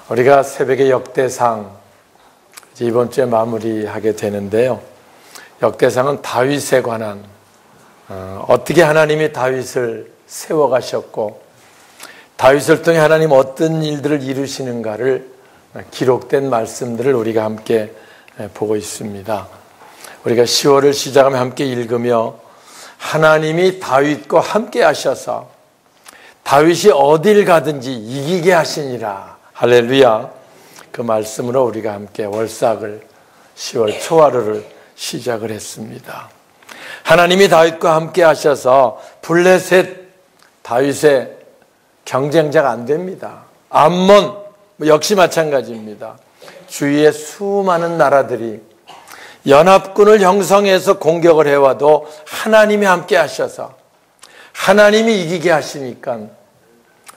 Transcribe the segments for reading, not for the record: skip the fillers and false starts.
우리가 새벽의 역대상 이번 주에 마무리하게 되는데요. 역대상은 다윗에 관한 어떻게 하나님이 다윗을 세워가셨고 다윗을 통해 하나님 어떤 일들을 이루시는가를 기록된 말씀들을 우리가 함께 보고 있습니다. 우리가 10월을 시작하며 함께 읽으며 하나님이 다윗과 함께 하셔서 다윗이 어딜 가든지 이기게 하시니라. 할렐루야. 그 말씀으로 우리가 함께 월삭을 10월 초하루를 시작을 했습니다. 하나님이 다윗과 함께 하셔서 블레셋 다윗의 경쟁자가 안 됩니다. 암몬 역시 마찬가지입니다. 주위의 수많은 나라들이 연합군을 형성해서 공격을 해와도 하나님이 함께 하셔서 하나님이 이기게 하시니까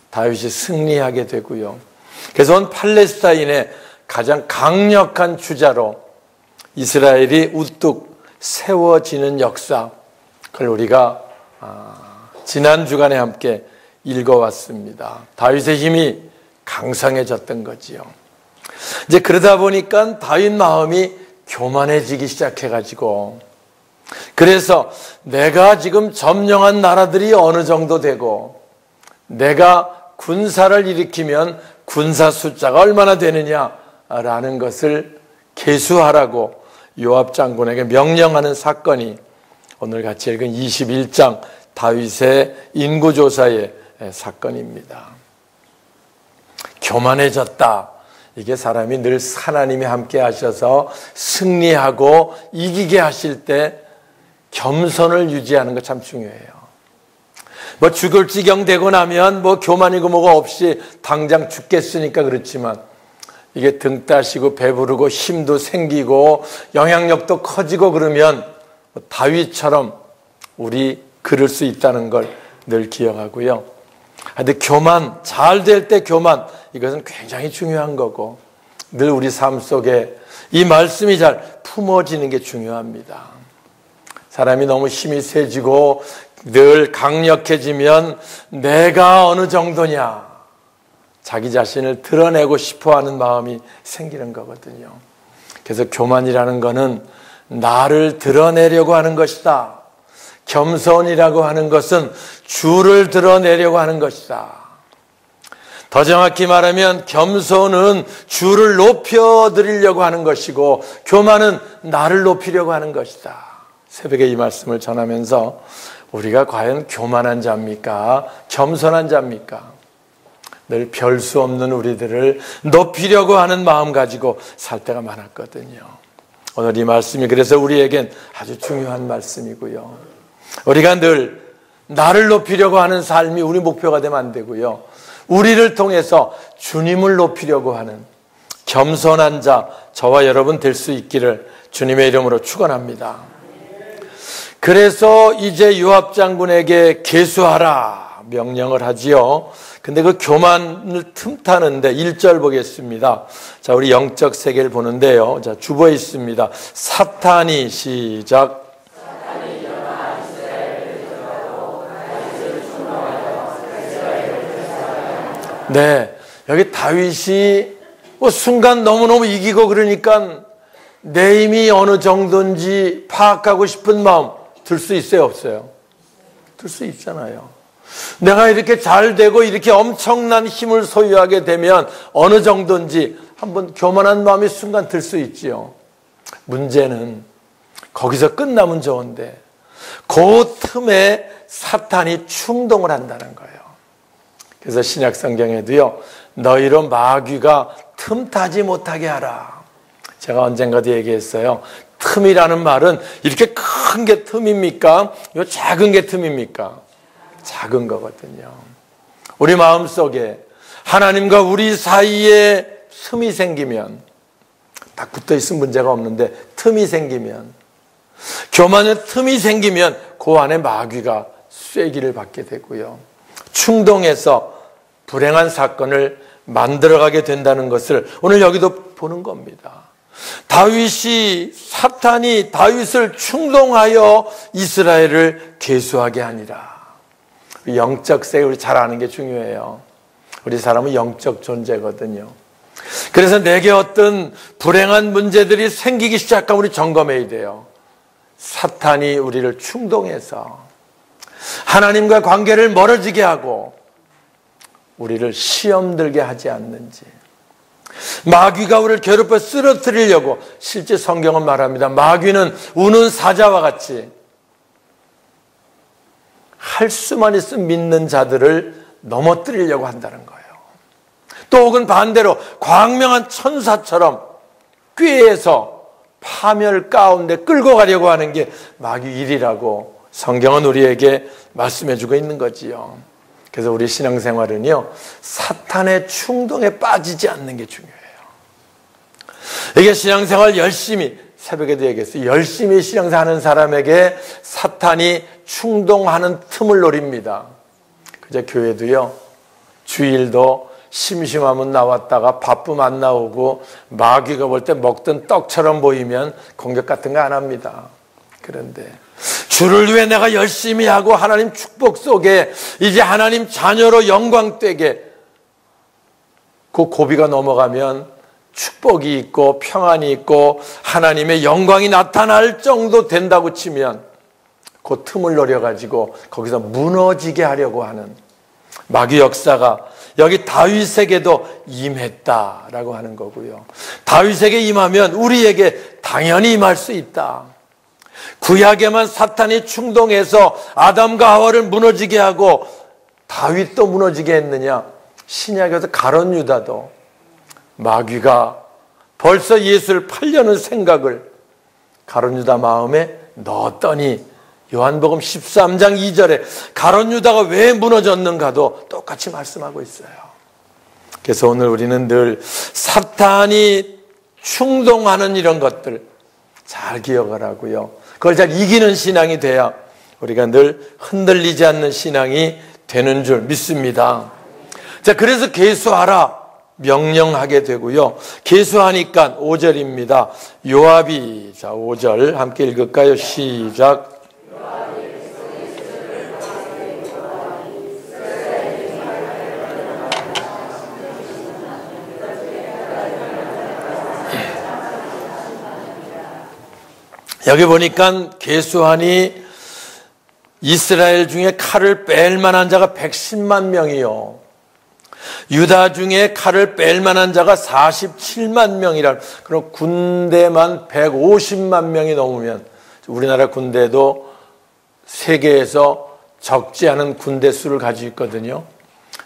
다윗이 승리하게 되고요. 그래서 온 팔레스타인의 가장 강력한 주자로 이스라엘이 우뚝 세워지는 역사, 그걸 우리가 지난 주간에 함께 읽어왔습니다. 다윗의 힘이 강성해졌던 거지요. 이제 그러다 보니까 다윗 마음이 교만해지기 시작해가지고, 그래서 내가 지금 점령한 나라들이 어느 정도 되고 내가 군사를 일으키면 군사 숫자가 얼마나 되느냐라는 것을 계수하라고 요압 장군에게 명령하는 사건이 오늘 같이 읽은 21장 다윗의 인구조사의 사건입니다. 교만해졌다. 이게 사람이 늘 하나님이 함께 하셔서 승리하고 이기게 하실 때 겸손을 유지하는 거 참 중요해요. 뭐 죽을 지경 되고 나면 뭐 교만이고 뭐가 없이 당장 죽겠으니까 그렇지만 이게 등 따시고 배부르고 힘도 생기고 영향력도 커지고 그러면 다윗처럼 우리 그럴 수 있다는 걸 늘 기억하고요. 근데 교만, 잘 될 때 교만, 이것은 굉장히 중요한 거고 늘 우리 삶 속에 이 말씀이 잘 품어지는 게 중요합니다. 사람이 너무 힘이 세지고 늘 강력해지면 내가 어느 정도냐, 자기 자신을 드러내고 싶어하는 마음이 생기는 거거든요. 그래서 교만이라는 거는 나를 드러내려고 하는 것이다. 겸손이라고 하는 것은 주를 드러내려고 하는 것이다. 더 정확히 말하면 겸손은 주를 높여드리려고 하는 것이고 교만은 나를 높이려고 하는 것이다. 새벽에 이 말씀을 전하면서 우리가 과연 교만한 자입니까? 겸손한 자입니까? 늘 별 수 없는 우리들을 높이려고 하는 마음 가지고 살 때가 많았거든요. 오늘 이 말씀이 그래서 우리에겐 아주 중요한 말씀이고요. 우리가 늘 나를 높이려고 하는 삶이 우리 목표가 되면 안 되고요. 우리를 통해서 주님을 높이려고 하는 겸손한 자, 저와 여러분 될 수 있기를 주님의 이름으로 축원합니다. 그래서 이제 요압 장군에게 계수하라 명령을 하지요. 근데 그 교만을 틈타는데 1절 보겠습니다. 자, 우리 영적 세계를 보는데요. 자, 주보에 있습니다. 사탄이 시작. 네, 여기 다윗이 순간 너무너무 이기고 그러니까 내 힘이 어느 정도인지 파악하고 싶은 마음 들 수 있어요, 없어요? 들 수 있잖아요. 내가 이렇게 잘 되고 이렇게 엄청난 힘을 소유하게 되면 어느 정도인지 한번 교만한 마음이 순간 들 수 있지요. 문제는 거기서 끝나면 좋은데 그 틈에 사탄이 충동을 한다는 거예요. 그래서 신약 성경에도요, 너희로 마귀가 틈타지 못하게 하라. 제가 언젠가도 얘기했어요. 틈이라는 말은 이렇게 큰 게 틈입니까? 이 작은 게 틈입니까? 작은 거거든요. 우리 마음속에 하나님과 우리 사이에 틈이 생기면, 딱 붙어 있으면 문제가 없는데 틈이 생기면, 교만의 틈이 생기면 그 안에 마귀가 쐐기를 받게 되고요. 충동해서 불행한 사건을 만들어가게 된다는 것을 오늘 여기도 보는 겁니다. 사탄이 다윗을 충동하여 이스라엘을 계수하게 하니라. 영적 세계 우리 잘 아는 게 중요해요. 우리 사람은 영적 존재거든요. 그래서 내게 어떤 불행한 문제들이 생기기 시작하면 우리 점검해야 돼요. 사탄이 우리를 충동해서 하나님과 관계를 멀어지게 하고 우리를 시험 들게 하지 않는지, 마귀가 우리를 괴롭혀 쓰러뜨리려고, 실제 성경은 말합니다. 마귀는 우는 사자와 같이 할 수만 있으면 믿는 자들을 넘어뜨리려고 한다는 거예요. 또 혹은 반대로 광명한 천사처럼 꾀해서 파멸 가운데 끌고 가려고 하는 게 마귀 일이라고 성경은 우리에게 말씀해주고 있는 거지요. 그래서 우리 신앙생활은요, 사탄의 충동에 빠지지 않는 게 중요해요. 이게 신앙생활 열심히, 새벽에도 얘기했어요. 열심히 신앙생활하는 사람에게 사탄이 충동하는 틈을 노립니다. 그저 교회도요, 주일도 심심하면 나왔다가 바쁘면 안 나오고 마귀가 볼 때 먹던 떡처럼 보이면 공격 같은 거 안 합니다. 그런데 주를 위해 내가 열심히 하고 하나님 축복 속에 이제 하나님 자녀로 영광되게, 그 고비가 넘어가면 축복이 있고 평안이 있고 하나님의 영광이 나타날 정도 된다고 치면 그 틈을 노려가지고 거기서 무너지게 하려고 하는 마귀 역사가 여기 다윗에게도 임했다라고 하는 거고요. 다윗에게 임하면 우리에게 당연히 임할 수 있다. 구약에만 사탄이 충동해서 아담과 하와를 무너지게 하고 다윗도 무너지게 했느냐? 신약에서 가룟 유다도 마귀가 벌써 예수를 팔려는 생각을 가룟 유다 마음에 넣었더니 요한복음 13장 2절에 가룟 유다가 왜 무너졌는가도 똑같이 말씀하고 있어요. 그래서 오늘 우리는 늘 사탄이 충동하는 이런 것들 잘 기억을 하고요. 그걸 잘 이기는 신앙이 돼야 우리가 늘 흔들리지 않는 신앙이 되는 줄 믿습니다. 자, 그래서 계수하라 명령하게 되고요. 계수하니까 5절입니다. 요압이, 자, 5절 함께 읽을까요? 시작. 여기 보니까 계수하니 이스라엘 중에 칼을 뺄 만한 자가 110만 명이요. 유다 중에 칼을 뺄 만한 자가 47만 명이라. 그럼 군대만 150만 명이 넘으면, 우리나라 군대도 세계에서 적지 않은 군대 수를 가지고 있거든요.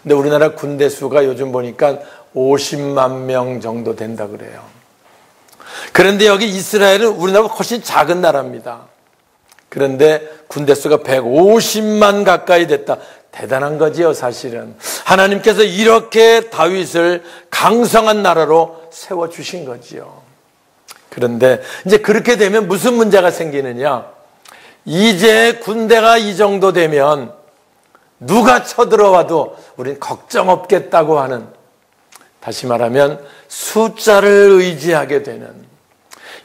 근데 우리나라 군대 수가 요즘 보니까 50만 명 정도 된다 그래요. 그런데 여기 이스라엘은 우리나라보다 훨씬 작은 나라입니다. 그런데 군대 수가 150만 가까이 됐다. 대단한 거지요, 사실은. 하나님께서 이렇게 다윗을 강성한 나라로 세워주신 거지요. 그런데 이제 그렇게 되면 무슨 문제가 생기느냐? 이제 군대가 이 정도 되면 누가 쳐들어와도 우린 걱정 없겠다고 하는, 다시 말하면 숫자를 의지하게 되는,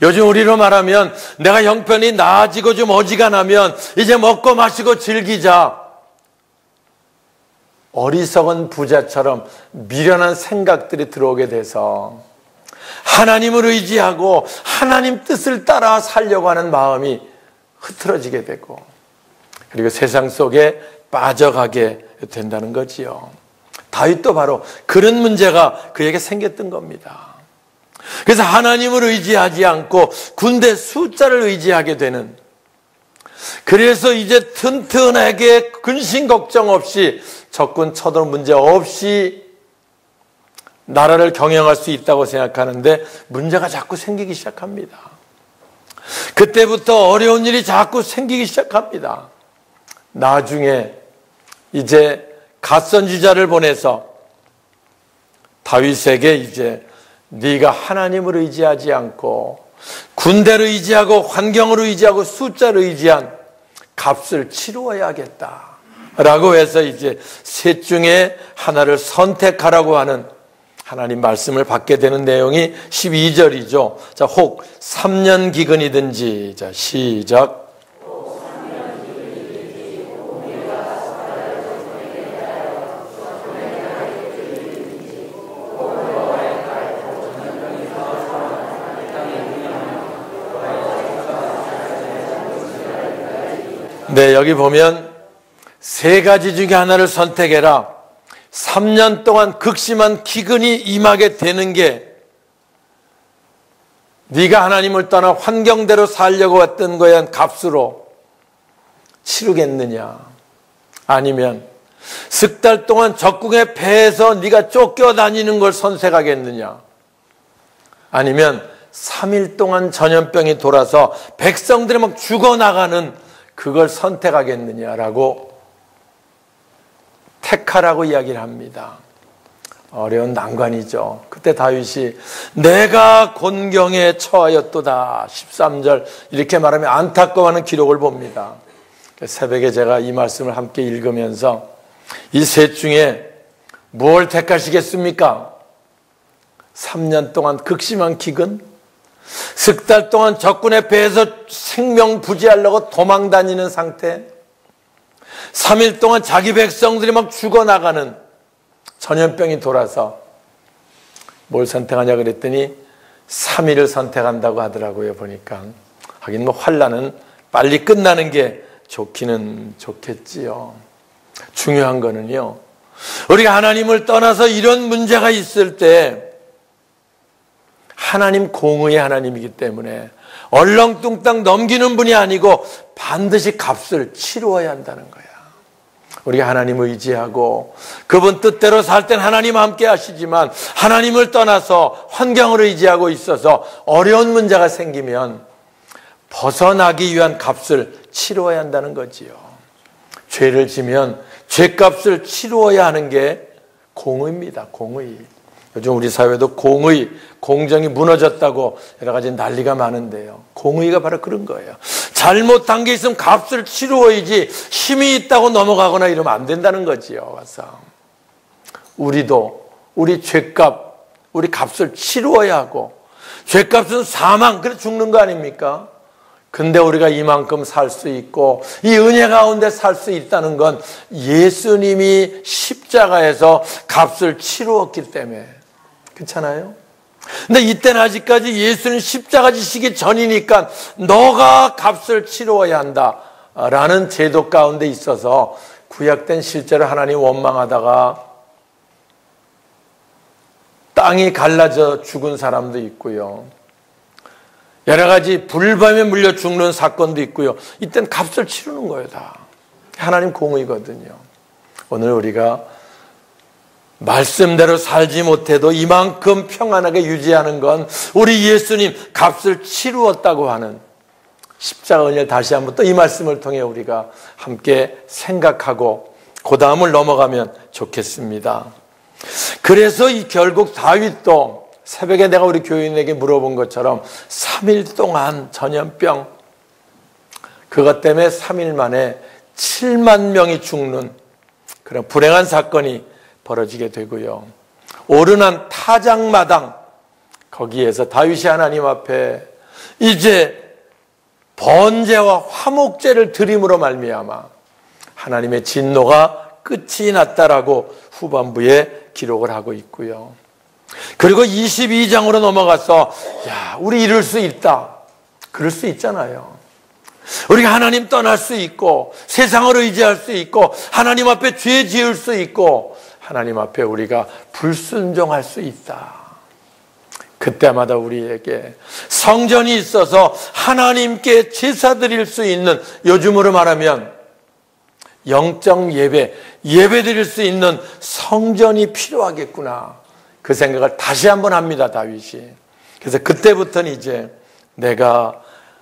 요즘 우리로 말하면 내가 형편이 나아지고 좀 어지간하면 이제 먹고 마시고 즐기자, 어리석은 부자처럼 미련한 생각들이 들어오게 돼서 하나님을 의지하고 하나님 뜻을 따라 살려고 하는 마음이 흐트러지게 되고, 그리고 세상 속에 빠져가게 된다는 거지요. 다윗도 바로 그런 문제가 그에게 생겼던 겁니다. 그래서 하나님을 의지하지 않고 군대 숫자를 의지하게 되는, 그래서 이제 튼튼하게 근심 걱정 없이 적군 쳐들 문제 없이 나라를 경영할 수 있다고 생각하는데 문제가 자꾸 생기기 시작합니다. 그때부터 어려운 일이 자꾸 생기기 시작합니다. 나중에 이제 갓선지자를 보내서 다윗에게 이제 네가 하나님을 의지하지 않고 군대를 의지하고 환경을 의지하고 숫자를 의지한 값을 치루어야겠다 라고 해서 이제 셋 중에 하나를 선택하라고 하는 하나님 말씀을 받게 되는 내용이 12절이죠. 자, 혹 3년 기근이든지, 자, 시작. 네, 여기 보면 세 가지 중에 하나를 선택해라. 3년 동안 극심한 기근이 임하게 되는 게 네가 하나님을 떠나 환경대로 살려고 했던 거에 대한 값으로 치르겠느냐, 아니면 석 달 동안 적궁의 배에서 네가 쫓겨다니는 걸 선택하겠느냐, 아니면 3일 동안 전염병이 돌아서 백성들이 막 죽어나가는 그걸 선택하겠느냐라고 택하라고 이야기를 합니다. 어려운 난관이죠. 그때 다윗이 내가 곤경에 처하였도다 13절 이렇게 말하면 안타까워하는 기록을 봅니다. 새벽에 제가 이 말씀을 함께 읽으면서 이 셋 중에 무엇을 택하시겠습니까? 3년 동안 극심한 기근, 석 달 동안 적군의 배에서 생명 부지하려고 도망다니는 상태, 3일 동안 자기 백성들이 막 죽어나가는 전염병이 돌아서 뭘 선택하냐 그랬더니 3일을 선택한다고 하더라고요. 보니까 하긴 뭐 환난은 빨리 끝나는 게 좋기는 좋겠지요. 중요한 거는요, 우리가 하나님을 떠나서 이런 문제가 있을 때 하나님 공의의 하나님이기 때문에 얼렁뚱땅 넘기는 분이 아니고 반드시 값을 치루어야 한다는 거야. 우리가 하나님을 의지하고 그분 뜻대로 살 땐 하나님 함께 하시지만 하나님을 떠나서 환경을 의지하고 있어서 어려운 문제가 생기면 벗어나기 위한 값을 치루어야 한다는 거지요. 죄를 지면 죄값을 치루어야 하는 게 공의입니다. 공의. 요즘 우리 사회도 공의, 공정이 무너졌다고 여러 가지 난리가 많은데요. 공의가 바로 그런 거예요. 잘못한 게 있으면 값을 치루어야지 힘이 있다고 넘어가거나 이러면 안 된다는 거지요. 와서 우리도 우리 죄값, 우리 값을 치루어야 하고, 죄값은 사망, 그래 죽는 거 아닙니까? 근데 우리가 이만큼 살 수 있고 이 은혜 가운데 살 수 있다는 건 예수님이 십자가에서 값을 치루었기 때문에 그렇잖아요. 근데 이때는 아직까지 예수님 십자가 지시기 전이니까 너가 값을 치루어야 한다라는 제도 가운데 있어서 구약된 실제로 하나님 원망하다가 땅이 갈라져 죽은 사람도 있고요. 여러 가지 불뱀에 물려 죽는 사건도 있고요. 이때는 값을 치르는 거예요. 다 하나님 공의거든요. 오늘 우리가 말씀대로 살지 못해도 이만큼 평안하게 유지하는 건 우리 예수님 값을 치루었다고 하는 십자가 은혜를 다시 한번 또 이 말씀을 통해 우리가 함께 생각하고 그 다음을 넘어가면 좋겠습니다. 그래서 이 결국 다윗도 새벽에 내가 우리 교인에게 물어본 것처럼 3일 동안 전염병, 그것 때문에 3일 만에 7만 명이 죽는 그런 불행한 사건이 벌어지게 되고요. 오르난 타작마당, 거기에서 다윗이 하나님 앞에 이제 번제와 화목제를 드림으로 말미암아 하나님의 진노가 끝이 났다라고 후반부에 기록을 하고 있고요. 그리고 22장으로 넘어가서 야, 우리 이럴 수 있다. 그럴 수 있잖아요. 우리가 하나님 떠날 수 있고 세상을 의지할 수 있고 하나님 앞에 죄 지을 수 있고 하나님 앞에 우리가 불순종할 수 있다. 그때마다 우리에게 성전이 있어서 하나님께 제사 드릴 수 있는, 요즘으로 말하면 영적 예배 드릴 수 있는 성전이 필요하겠구나. 그 생각을 다시 한번 합니다, 다윗이. 그래서 그때부터는 이제 내가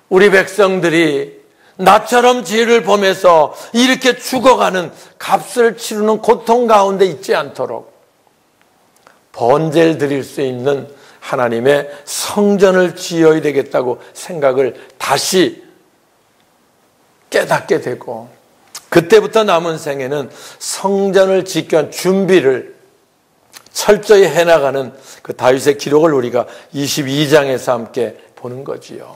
우리 백성들이 나처럼 죄를 범해서 이렇게 죽어가는 값을 치르는 고통 가운데 있지 않도록 번제를 드릴 수 있는 하나님의 성전을 지어야 되겠다고 생각을 다시 깨닫게 되고, 그때부터 남은 생에는 성전을 짓기 위한 준비를 철저히 해나가는 그 다윗의 기록을 우리가 22장에서 함께 보는 거지요.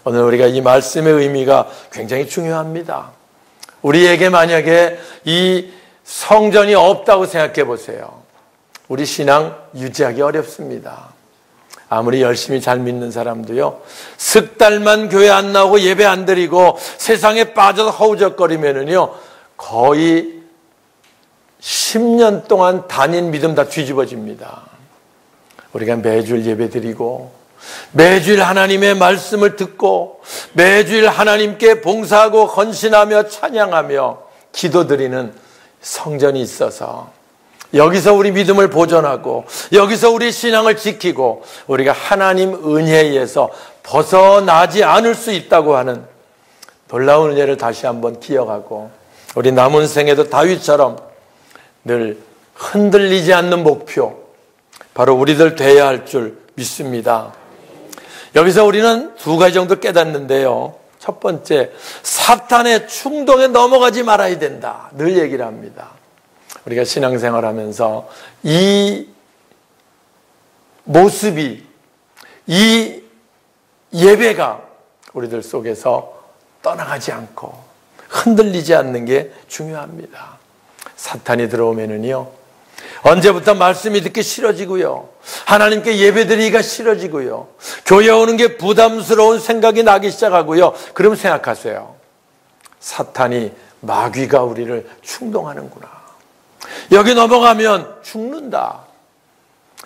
오늘 우리가 이 말씀의 의미가 굉장히 중요합니다. 우리에게 만약에 이 성전이 없다고 생각해 보세요. 우리 신앙 유지하기 어렵습니다. 아무리 열심히 잘 믿는 사람도요, 석 달만 교회 안 나오고 예배 안 드리고 세상에 빠져서 허우적거리면은요, 거의 10년 동안 다닌 믿음 다 뒤집어집니다. 우리가 매주일 예배 드리고, 매주일 하나님의 말씀을 듣고, 매주일 하나님께 봉사하고 헌신하며 찬양하며 기도드리는 성전이 있어서, 여기서 우리 믿음을 보존하고, 여기서 우리 신앙을 지키고, 우리가 하나님 은혜에 의해서 벗어나지 않을 수 있다고 하는 놀라운 은혜를 다시 한번 기억하고, 우리 남은 생에도 다윗처럼 늘 흔들리지 않는 목표, 바로 우리들 돼야 할 줄 믿습니다. 여기서 우리는 두 가지 정도 깨닫는데요. 첫 번째, 사탄의 충동에 넘어가지 말아야 된다. 늘 얘기를 합니다. 우리가 신앙생활 하면서 이 모습이, 이 예배가 우리들 속에서 떠나가지 않고 흔들리지 않는 게 중요합니다. 사탄이 들어오면은요, 언제부터 말씀이 듣기 싫어지고요, 하나님께 예배드리기가 싫어지고요, 교회 오는 게 부담스러운 생각이 나기 시작하고요. 그럼 생각하세요. 사탄이, 마귀가 우리를 충동하는구나. 여기 넘어가면 죽는다.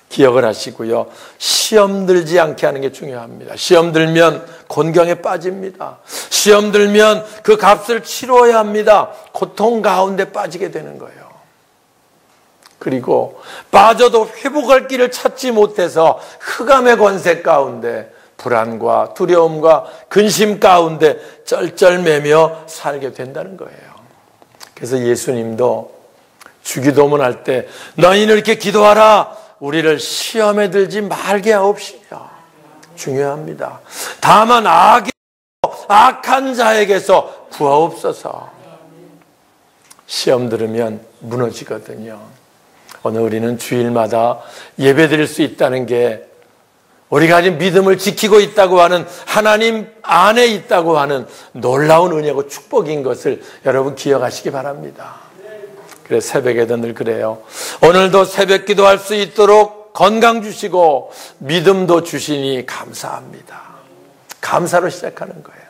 기억을 하시고요. 시험 들지 않게 하는 게 중요합니다. 시험 들면 곤경에 빠집니다. 시험 들면 그 값을 치러야 합니다. 고통 가운데 빠지게 되는 거예요. 그리고 빠져도 회복할 길을 찾지 못해서 흑암의 권세 가운데, 불안과 두려움과 근심 가운데 쩔쩔매며 살게 된다는 거예요. 그래서 예수님도 주기도문 할 때 너희는 이렇게 기도하라. 우리를 시험에 들지 말게 하옵시며. 중요합니다. 다만 악한 자에게서 구하옵소서. 시험 들으면 무너지거든요. 오늘 우리는 주일마다 예배 드릴 수 있다는 게, 우리가 아직 믿음을 지키고 있다고 하는, 하나님 안에 있다고 하는 놀라운 은혜고 축복인 것을 여러분 기억하시기 바랍니다. 그래서 새벽에도 늘 그래요. 오늘도 새벽 기도할 수 있도록 건강 주시고 믿음도 주시니 감사합니다. 감사로 시작하는 거예요.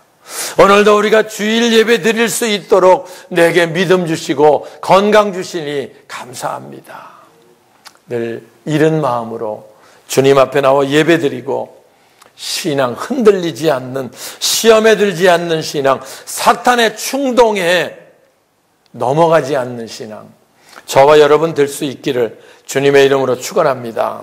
오늘도 우리가 주일 예배 드릴 수 있도록 내게 믿음 주시고 건강 주시니 감사합니다. 늘 이런 마음으로 주님 앞에 나와 예배 드리고, 신앙 흔들리지 않는, 시험에 들지 않는 신앙, 사탄의 충동에 넘어가지 않는 신앙, 저와 여러분 될 수 있기를 주님의 이름으로 축원합니다.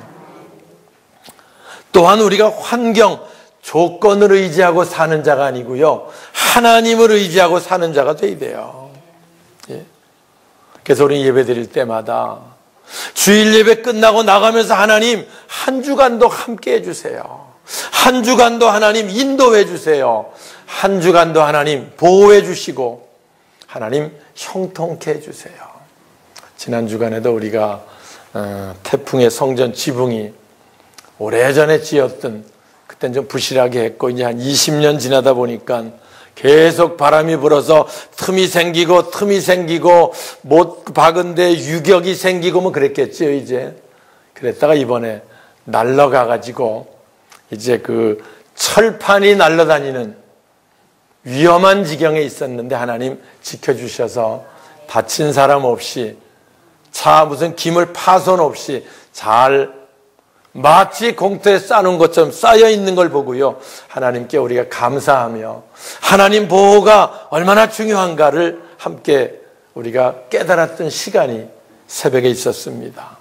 또한 우리가 환경, 조건을 의지하고 사는 자가 아니고요, 하나님을 의지하고 사는 자가 되어야 돼요. 그래서 우리 예배 드릴 때마다 주일 예배 끝나고 나가면서 하나님 한 주간도 함께 해주세요. 한 주간도 하나님 인도해 주세요. 한 주간도 하나님 보호해 주시고 하나님 형통케 해주세요. 지난 주간에도 우리가 태풍의 성전 지붕이 오래전에 지었던, 그땐 좀 부실하게 했고 이제 한 20년 지나다 보니까 계속 바람이 불어서 틈이 생기고 못 박은데 유격이 생기고 뭐 그랬겠죠. 이제 그랬다가 이번에 날아가가지고 이제 그 철판이 날아다니는 위험한 지경에 있었는데 하나님 지켜주셔서 다친 사람 없이, 차 무슨 기물 파손 없이 잘, 마치 공터에 쌓는 것처럼 쌓여 있는 걸 보고요, 하나님께 우리가 감사하며 하나님 보호가 얼마나 중요한가를 함께 우리가 깨달았던 시간이 새벽에 있었습니다.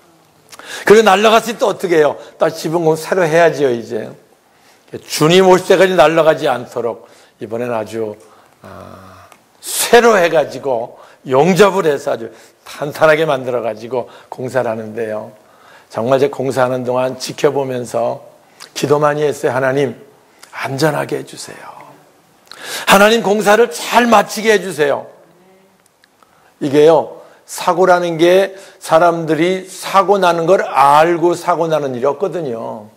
그리고 날아갔을 때 어떻게 해요? 다시 지붕 새로 해야지요. 이제 주님 올 때까지 날아가지 않도록 이번엔 아주 새로 해가지고 용접을 해서 아주 탄탄하게 만들어가지고 공사를 하는데요, 정말 제 공사하는 동안 지켜보면서 기도 많이 했어요. 하나님 안전하게 해주세요. 하나님 공사를 잘 마치게 해주세요. 이게요, 사고라는 게 사람들이 사고 나는 걸 알고 사고 나는 일이 없거든요.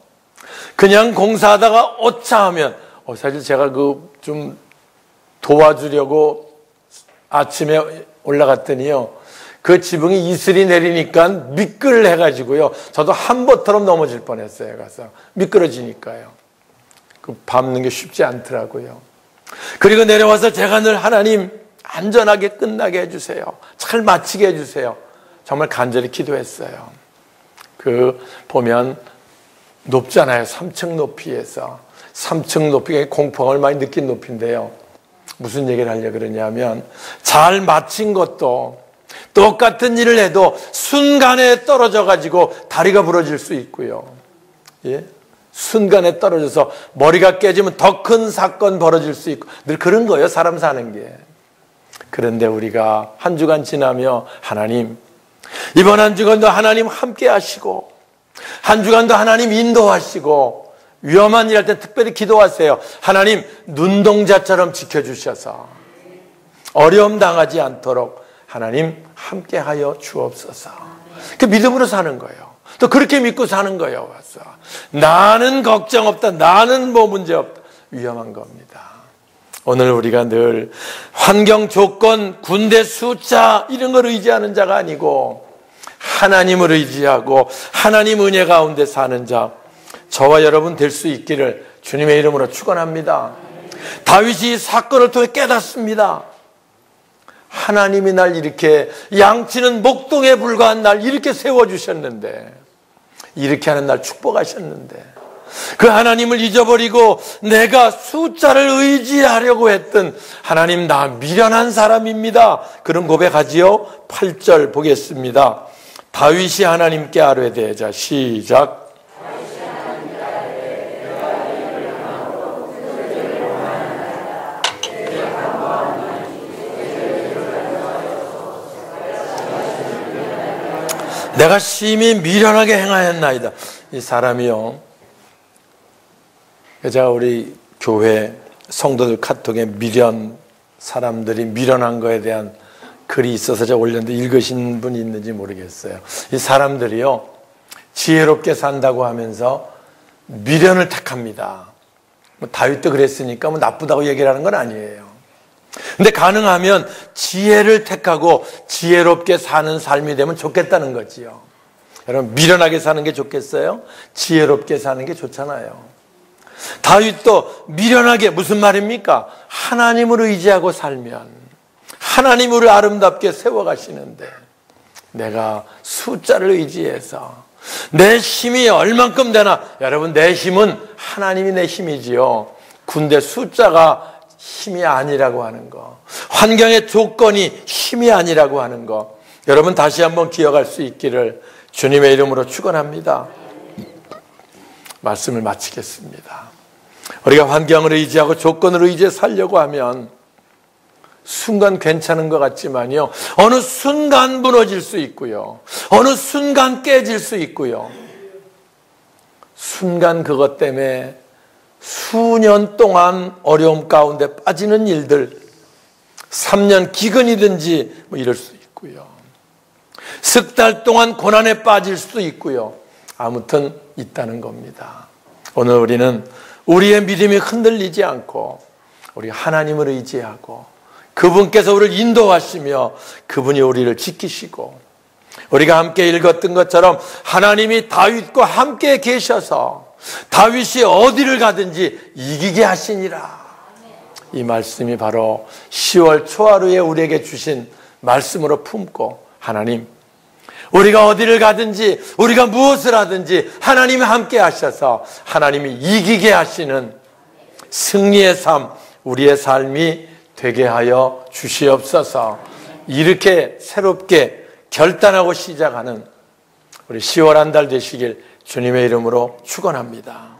그냥 공사하다가 오차하면, 사실 제가 좀 도와주려고 아침에 올라갔더니요, 그 지붕이 이슬이 내리니까 미끌해가지고요. 저도 한보처럼 넘어질 뻔했어요. 가서 미끄러지니까요. 그 밟는 게 쉽지 않더라고요. 그리고 내려와서 제가 늘 하나님 안전하게 끝나게 해주세요. 잘 마치게 해주세요. 정말 간절히 기도했어요. 그 보면 높잖아요. 3층 높이에서. 3층 높이가 공포를 많이 느낀 높이인데요. 무슨 얘기를 하려고 그러냐면 잘 마친 것도 똑같은 일을 해도 순간에 떨어져 가지고 다리가 부러질 수 있고요. 예? 순간에 떨어져서 머리가 깨지면 더 큰 사건 벌어질 수 있고 늘 그런 거예요. 사람 사는 게. 그런데 우리가 한 주간 지나며 하나님 이번 한 주간도 하나님 함께 하시고 한 주간도 하나님 인도하시고 위험한 일 할 때 특별히 기도하세요. 하나님 눈동자처럼 지켜주셔서 어려움 당하지 않도록 하나님 함께하여 주옵소서. 그 믿음으로 사는 거예요. 또 그렇게 믿고 사는 거예요. 와서 나는 걱정 없다. 나는 뭐 문제 없다. 위험한 겁니다. 오늘 우리가 늘 환경 조건, 군대 숫자 이런 걸 의지하는 자가 아니고 하나님을 의지하고 하나님 은혜 가운데 사는 자 저와 여러분 될 수 있기를 주님의 이름으로 축원합니다. 다윗이 사건을 통해 깨닫습니다. 하나님이 날 이렇게 양치는 목동에 불과한 날 이렇게 세워주셨는데 이렇게 하는 날 축복하셨는데 그 하나님을 잊어버리고 내가 숫자를 의지하려고 했던 하나님 나 미련한 사람입니다. 그런 고백하지요. 8절 보겠습니다. 다윗이 하나님께 아뢰되 자 시작. 내가 심히 미련하게 행하였나이다. 이 사람이요. 제가 우리 교회 성도들 카톡에 미련, 사람들이 미련한 거에 대한 글이 있어서 제가 올렸는데 읽으신 분이 있는지 모르겠어요. 이 사람들이요. 지혜롭게 산다고 하면서 미련을 택합니다. 뭐 다윗도 그랬으니까 뭐 나쁘다고 얘기를 하는 건 아니에요. 근데 가능하면 지혜를 택하고 지혜롭게 사는 삶이 되면 좋겠다는 거지요. 여러분 미련하게 사는 게 좋겠어요? 지혜롭게 사는 게 좋잖아요. 다윗도 미련하게 무슨 말입니까? 하나님을 의지하고 살면 하나님을 아름답게 세워가시는데 내가 숫자를 의지해서 내 힘이 얼만큼 되나? 여러분 내 힘은 하나님이 내 힘이지요. 군대 숫자가 힘이 아니라고 하는 거, 환경의 조건이 힘이 아니라고 하는 거 여러분 다시 한번 기억할 수 있기를 주님의 이름으로 축원합니다. 말씀을 마치겠습니다. 우리가 환경을 의지하고 조건을 의지해 살려고 하면 순간 괜찮은 것 같지만요 어느 순간 무너질 수 있고요 어느 순간 깨질 수 있고요 순간 그것 때문에 수년 동안 어려움 가운데 빠지는 일들 3년 기근이든지 뭐 이럴 수 있고요 석 달 동안 고난에 빠질 수도 있고요 아무튼 있다는 겁니다. 오늘 우리는 우리의 믿음이 흔들리지 않고 우리 하나님을 의지하고 그분께서 우리를 인도하시며 그분이 우리를 지키시고 우리가 함께 읽었던 것처럼 하나님이 다윗과 함께 계셔서 다윗이 어디를 가든지 이기게 하시니라. 이 말씀이 바로 10월 초하루에 우리에게 주신 말씀으로 품고 하나님 우리가 어디를 가든지 우리가 무엇을 하든지 하나님이 함께 하셔서 하나님이 이기게 하시는 승리의 삶 우리의 삶이 되게 하여 주시옵소서. 이렇게 새롭게 결단하고 시작하는 우리 10월 한 달 되시길 주님의 이름으로 축원합니다.